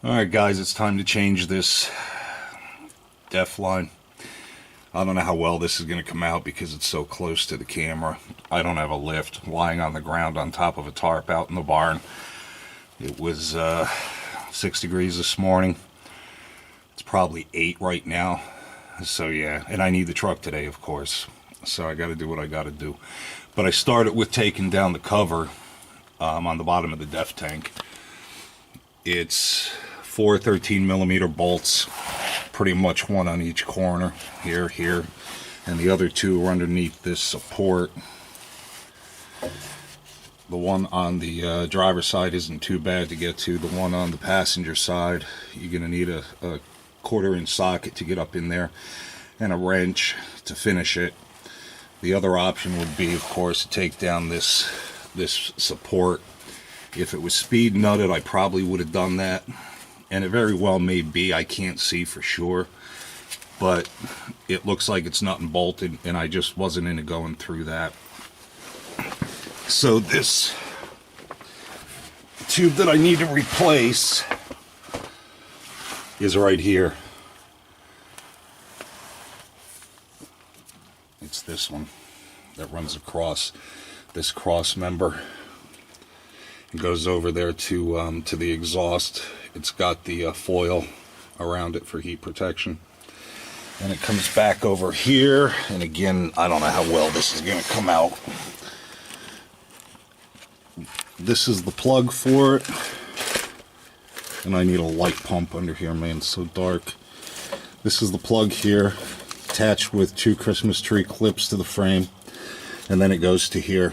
Alright guys, it's time to change this def line. I don't know how well this is going to come out because it's so close to the camera. I don't have a lift. Lying on the ground on top of a tarp out in the barn. It was 6 degrees this morning. It's probably 8 right now. So yeah, and I need the truck today, of course. So I got to do what I got to do. But I started with taking down the cover on the bottom of the def tank. It's 4 13mm bolts, pretty much one on each corner, here, and the other two are underneath this support. The one on the driver's side isn't too bad to get to. The one on the passenger side, you're going to need a 1/4-inch socket to get up in there and a wrench to finish it. The other option would be, of course, to take down this support. If it was speed nutted, I probably would have done that, and it very well may be. I can't see for sure, but it looks like it's nut and bolted, and I just wasn't into going through that. So this tube that I need to replace is right here. It's this one that runs across this cross member. It goes over there to the exhaust. It's got the foil around it for heat protection. And it comes back over here. And again, I don't know how well this is going to come out. This is the plug for it. And I need a light pump under here, man. It's so dark. This is the plug here, attached with 2 Christmas tree clips to the frame. And then it goes to here.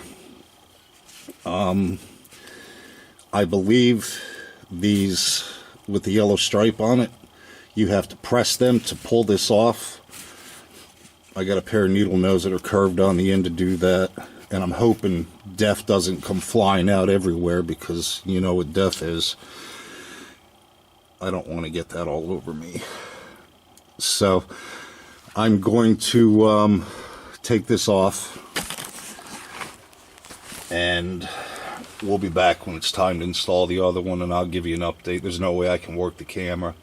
I believe these with the yellow stripe on it, you have to press them to pull this off. I got a pair of needle nose that are curved on the end to do that, and I'm hoping def doesn't come flying out everywhere, because you know what def is. I don't want to get that all over me. So I'm going to take this off, and we'll be back when it's time to install the other one, and I'll give you an update. There's no way I can work the camera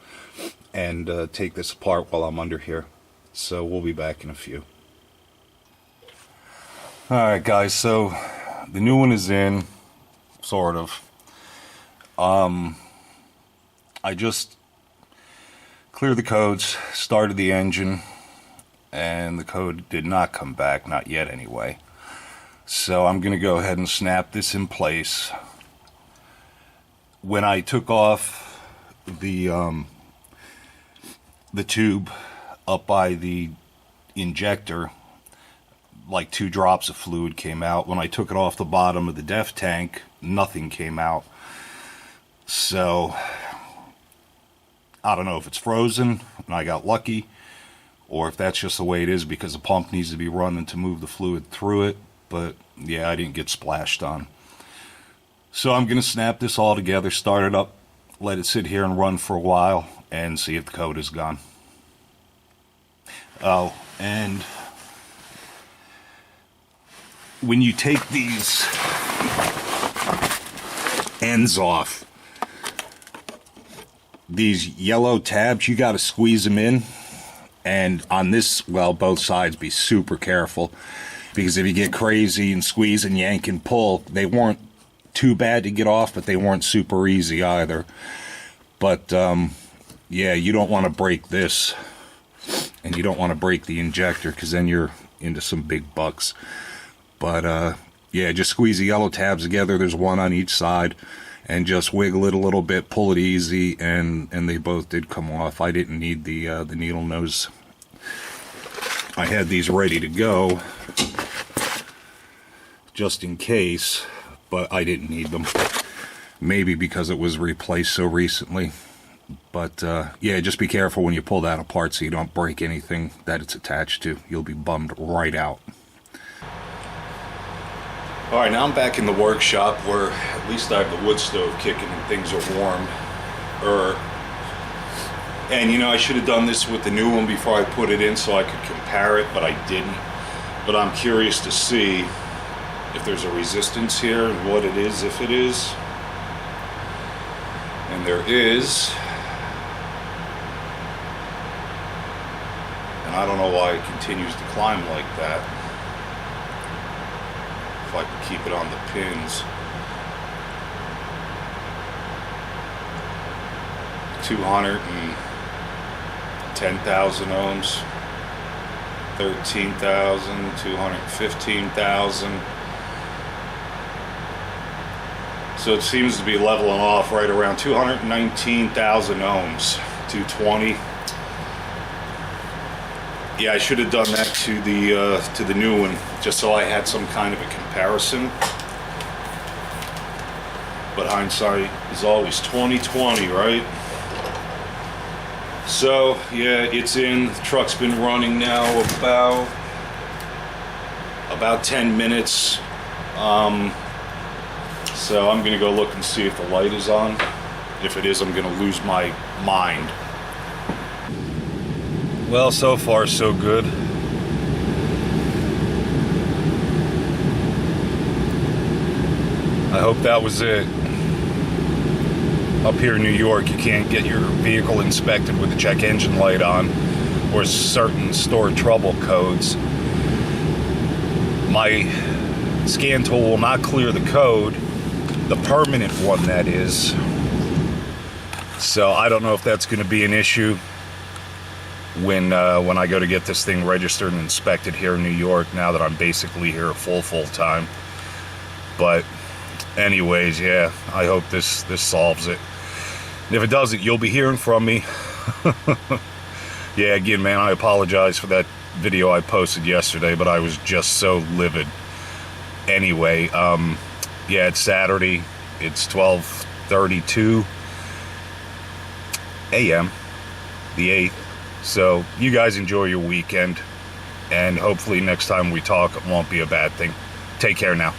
and take this apart while I'm under here. So we'll be back in a few. Alright guys, so the new one is in, sort of. I just cleared the codes, started the engine, and the code did not come back, not yet anyway. So I'm going to go ahead and snap this in place. When I took off the tube up by the injector, like 2 drops of fluid came out. When I took it off the bottom of the def tank, nothing came out. So I don't know if it's frozen and I got lucky, or if that's just the way it is because the pump needs to be running to move the fluid through it. But yeah, I didn't get splashed on. So I'm going to snap this all together, start it up, let it sit here and run for a while, and see if the code is gone. Oh, and when you take these ends off, these yellow tabs, you got to squeeze them in. And on this, well, both sides, be super careful. Because if you get crazy and squeeze and yank and pull, they weren't too bad to get off, but they weren't super easy either. But yeah, you don't want to break this, and you don't want to break the injector, because then you're into some big bucks. But yeah, just squeeze the yellow tabs together. There's one on each side, and just wiggle it a little bit, pull it easy, and they both did come off. I didn't need the needle nose. I had these ready to go just in case, but I didn't need them. Maybe because it was replaced so recently. But yeah, just be careful when you pull that apart so you don't break anything that it's attached to. You'll be bummed right out. Alright, now I'm back in the workshop where at least I have the wood stove kicking and things are warm. And you know, I should have done this with the new one before I put it in so I could compare it, but I didn't. But I'm curious to see if there's a resistance here and what it is, if it is. And there is. I don't know why it continues to climb like that. If I can keep it on the pins. 210,000 ohms, 13,000, 215,000. So it seems to be leveling off right around 219,000 ohms, 220. Yeah, I should have done that to the new one, just so I had some kind of a comparison. But hindsight is always 20/20, right? So yeah, it's in. The truck's been running now about 10 minutes. So I'm gonna go look and see if the light is on. If it is, I'm gonna lose my mind. Well, so far so good. I hope that was it. Up here in New York, you can't get your vehicle inspected with the check engine light on, or certain store trouble codes. My scan tool will not clear the code, the permanent one that is. So I don't know if that's going to be an issue when I go to get this thing registered and inspected here in New York, now that I'm basically here full time. But anyways, yeah, I hope this solves it. And if it doesn't, you'll be hearing from me. Yeah, again, man, I apologize for that video I posted yesterday, but I was just so livid. Anyway, yeah, it's Saturday. It's 12:32 a.m., the 8th. So you guys enjoy your weekend, and hopefully next time we talk, it won't be a bad thing. Take care now.